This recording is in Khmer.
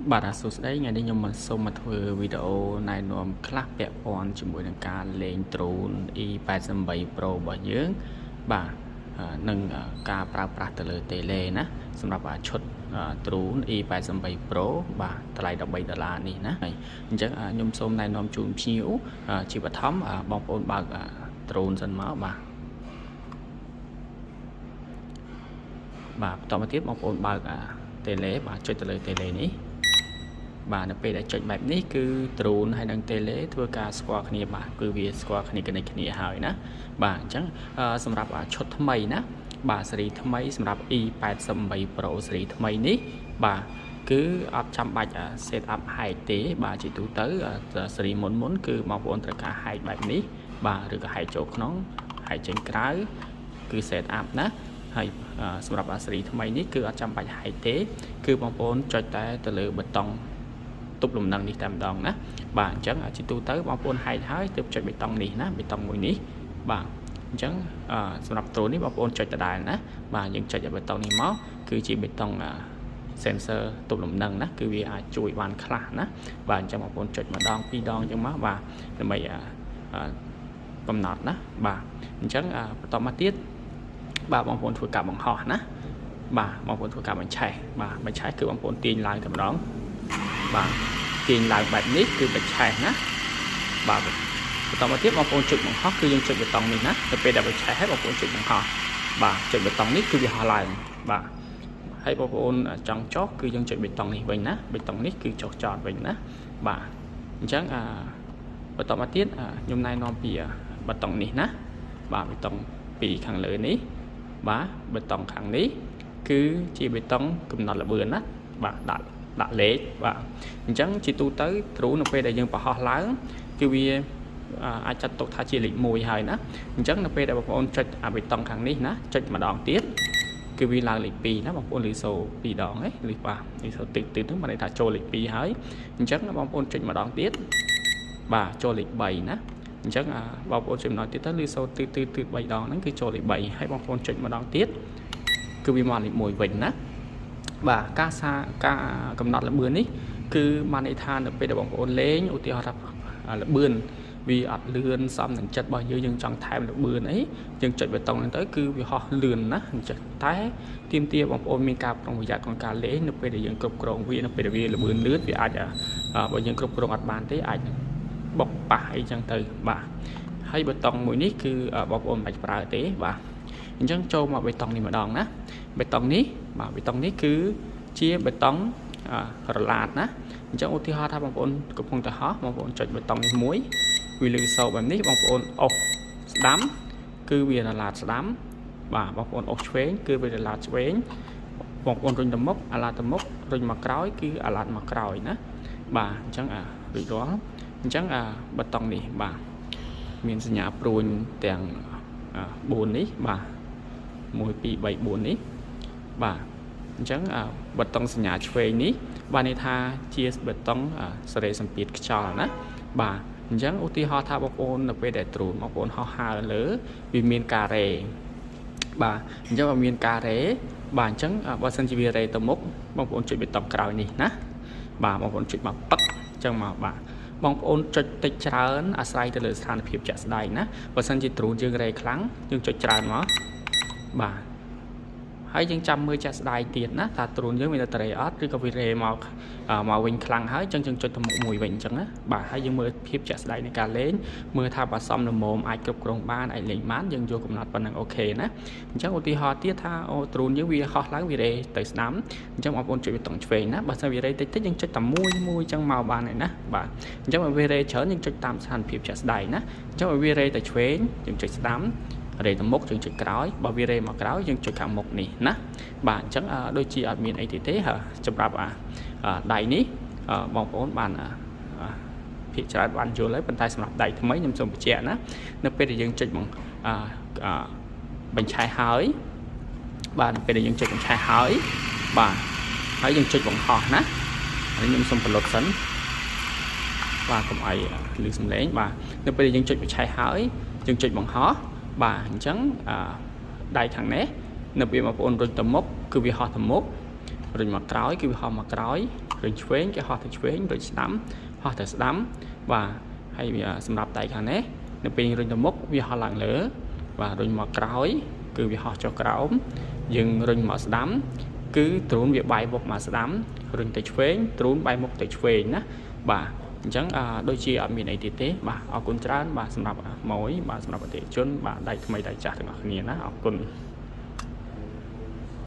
បាទសួស្តីថ្ងៃនេះខ្ញុំមកសូមមកធ្វើវីដេអូណែនាំខ្លះពាក់ព័ន្ធជាមួយនឹងការលេង drone E88 Pro របស់យើងបាទនិងការប្រើប្រាស់ទៅលើ tele ណាសម្រាប់ឈុត drone E88 Pro បាទតម្លៃ$13នេះណាហើយអញ្ចឹងខ្ញុំសូមណែនាំជូនភ្ញៀវជាបឋមបងប្អូនបើក drone សិនមកបាទបន្តមកទៀតបងប្អូនបើកtele បាទចុចទៅលើ tele នេះបាទនៅពេលដែលចុចបែបនេះគឺ drone ហើយនិង tele ធ្វើការស្គាល់គ្នាបាទគឺវាស្គាល់គ្នាគ្នាហើយណាបាទអញ្ចឹងសម្រាប់ឈុតថ្មីណាបាទស៊េរីថ្មីសម្រាប់ E88 Pro ស៊េរីថ្មីនេះបាទគឺអត់ចាំបាច់ set up height ទេបាទជាទូទៅស៊េរីមុនគឺបងប្អូនត្រូវការ height បែបនេះបាទឬក៏ height ចូលក្នុង height ចេញក្រៅគឺ set up ណាហើយសម្រាប់ស៊េរីថ្មីនេះគឺអត់ចាំបាច់ height ទេគឺបងប្អូនចុចតែទៅលើប៊ូតុងទប់លំនឹងនេះតែម្ដងណាបាទអញ្ចឹងជាទូទៅបងប្អូនហែកហើយទើបចុចប៊ូតុងនេះណាប៊ូតុងមួយនេះបាទអញ្ចឹងសម្រាប់droneនេះបងប្អូនចុចដដែលណាបាទយើងចុចប៊ូតុងនេះមកគឺជាប៊ូតុងsensor ទប់លំនឹងណាគឺវាអាចជួយបានខ្លះណាបាទអញ្ចឹងបងប្អូនចុចម្ដងពីរដងអញ្ចឹងមកបាទដើម្បីកំណត់ណាបាទអញ្ចឹងបន្តមកទៀតបាទបងប្អូនធ្វើការបង្ហោះណាបាទបងប្អូនធ្វើការបញ្ឆេះបាទបញ្ឆេះគឺបងប្អូនទាញឡើងតែម្ដងបាទទាញឡើងបែបនេះគឺបញ្ឆេះណាបាទបន្តមកទៀតបងប្អូនចុចបង្ហោះគឺយើងចុចប៊ូតុងនេះណាទៅពេលដែលបញ្ឆេះហើយបងប្អូនចុចបង្ហោះបាទចុចប៊ូតុងនេះគឺវាហោះឡើងបាទហើយបងប្អូនចង់ចុះគឺយើងចុចប៊ូតុងនេះវិញណាប៊ូតុងនេះគឺចុះចតវិញណាបាទអញ្ចឹងបន្តមកទៀតខ្ញុំណែនាំពីប៊ូតុងនេះណាបាទប៊ូតុងពីខាងលើនេះបាទប៊ូតុងខាងនេះគឺជាប៊ូតុងកំណត់ល្បឿនណាបាទដាក់លេខបាទអញ្ចឹងជាទូទៅ drone នៅពេលដែលយើងបង្ហោះឡើងគឺវាអាចចាត់ទុកថាជាលេខ1ហើយណាអញ្ចឹងនៅពេលដែលបងប្អូនចុចប៊ូតុងខាងនេះណាចុចម្ដងទៀតគឺវាឡើងលេខ2ណាបងប្អូនលឺសូ2ដងហ្នឹងលឺបាទលឺសូតិចហ្នឹងបានន័យថាចូលលេខ2ហើយអញ្ចឹងបងប្អូនចុចម្ដងទៀតបាទចូលលេខ3ណាអញ្ចឹងបងប្អូនចុចម្ដងទៀតទៅលឺសូទឺ3ដងហ្នឹងគឺចូលលេខ3ហើយបងប្អូនចុចម្ដងទៀតគឺវាមកលេខ1វិញណាបាទការកំណត់ល្បឿននេះគឺបានន័យថានៅពេលដែលបងប្អូនលេងឧទាហរណ៍ថាល្បឿនវាអត់លឿនសមនឹងចិត្តរបស់យើងចង់ថែមល្បឿនអីយើងចុចប៊ូតុងហ្នឹងទៅគឺវាហោះលឿនណាអញ្ចឹងតែទាមទារបងប្អូនមានការប្រុងប្រយ័ត្នក្នុងការលេងនៅពេលដែលយើងគ្រប់គ្រងវានៅពេលដែលវាល្បឿនលឿនវាអាចបើយើងគ្រប់គ្រងអត់បានទេអាចបុកប៉ះអីចឹងទៅបាទហើយប៊ូតុងមួយនេះគឺបងប្អូនមិនបាច់ប្រើទេបាទអញ្ចឹងចូលមកប៊ូតុងនេះម្ដងណាប៊ូតុងនេះបាទប៊ូតុងនេះគឺជាប៊ូតុងរឡាតណាអញ្ចឹងឧទាហរណ៍ថាបងប្អូនកំពុងតែហោះបងប្អូនចុចប៊ូតុងនេះមួយវាលឺសូបែបនេះបងប្អូនអុសស្ដាំគឺវារឡាតស្ដាំបាទបងប្អូនអុសឆ្វេងគឺវារឡាតឆ្វេងបងប្អូនរុញទៅមុខអាឡាតទៅមុខរុញមកក្រោយគឺអាឡាតមកក្រោយណាបាទអញ្ចឹងរួចរាល់អញ្ចឹងប៊ូតុងនេះបាទមានសញ្ញាព្រួញទាំង4នេះបាទ1 2 3 4នេះបាទអញ្ចឹងប៊ូតុងសញ្ញាឆ្វេងនេះបានន័យថាជាប៊ូតុងសេរីសម្ពាធខ្យល់ណាបាទអញ្ចឹងឧទាហរណ៍ថាបងប្អូននៅពេលដែលdroneបងប្អូនហោះហើរលើវាមានការ៉េបាទអញ្ចឹងបើមានការ៉េបាទអញ្ចឹងបើសិនជាវារ៉េទៅមុខបងប្អូនចុចប៊ូតុងក្រោយនេះណាបាទបងប្អូនចុចមកប៉ឹកអញ្ចឹងមកបាទបងប្អូនចុចតិចច្រើនអាស្រ័យទៅលើស្ថានភាពជាក់ស្ដែងណាបើសិនជា drone យើងរ៉េខ្លាំងយើងចុចច្រើនមកបាទហើយយើងចាំមើលចាក់ស្ដាយទៀតណាថាdroneយើងមានតែរ៉េអត់ឬក៏វារ៉េមកវិញខ្លាំងហើយអញ្ចឹងយើងចុចទៅមុខមួយវិញអញ្ចឹងណាបាទហើយយើងមើលភាពចាក់ស្ដាយនៃការលេងមើលថាបើសមល្មមអាចគ្រប់គ្រងបានអាចលេងបានយើងយកកំណត់ប៉ុណ្ណឹងអូខេណាអញ្ចឹងឧទាហរណ៍ទៀតថាdroneយើងវាហោះឡើងវារ៉េទៅស្ដាំអញ្ចឹងបងប្អូនចុចប៊ូតុងឆ្វេងណាបើសិនវារ៉េតិចយើងចុចតែមួយអញ្ចឹងមកបានហើយណាបាទអញ្ចឹងបើវារ៉េច្រើនយើងចុចតាមស្ថានភាពចាក់ស្ដាយណាអញ្ចឹងបើវារ៉េទៅឆ្វេងយើងចុចស្ដាំរ៉េទៅមុខយើងចុចក្រោយបើវារ៉េមកក្រោយយើងចុចខាងមុខនេះណាបាទអញ្ចឹងដូចជាអត់មានអីទេសម្រាប់ដៃនេះបងប្អូនបានភាគច្រើនបានយល់ហើយប៉ុន្តែសម្រាប់ដៃថ្មីខ្ញុំសូមបញ្ជាក់ណានៅពេលដែលយើងចុចបញ្ឆេះហើយបាទនៅពេលដែលយើងចុចបញ្ឆេះហើយបាទហើយយើងចុចបង្ហោះណាហើយខ្ញុំសូមបន្លត់សិនបាទកុំអីឮសំឡេងបាទនៅពេលដែលយើងចុចបញ្ឆេះហើយយើងចុចបង្ហោះបាទអញ្ចឹងដៃខាងនេះនៅពេលបងប្អូនរុញទៅមុខគឺវាហោះទៅមុខរុញមកក្រោយគឺវាហោះមកក្រោយ rừng chuối cái họ thì chuối rồi đắm họ thì đắm và hay bị xâm nhập tại khả nét nó bị rừng tầm mốc vì họ lặng lửa và rừng mọc cõi cứ vì họ cho cõi dừng rừng mọc đắm cứ trốn việc bay một mà đắm rừng tây chuối trốn bay một tây chuối nè và chẳng đôi khi ở miền này thì thế mà ở quân trán và xâm nhập mối mà xâm nhập để chôn và đại mày đại trả được ngọc nghiền á học quân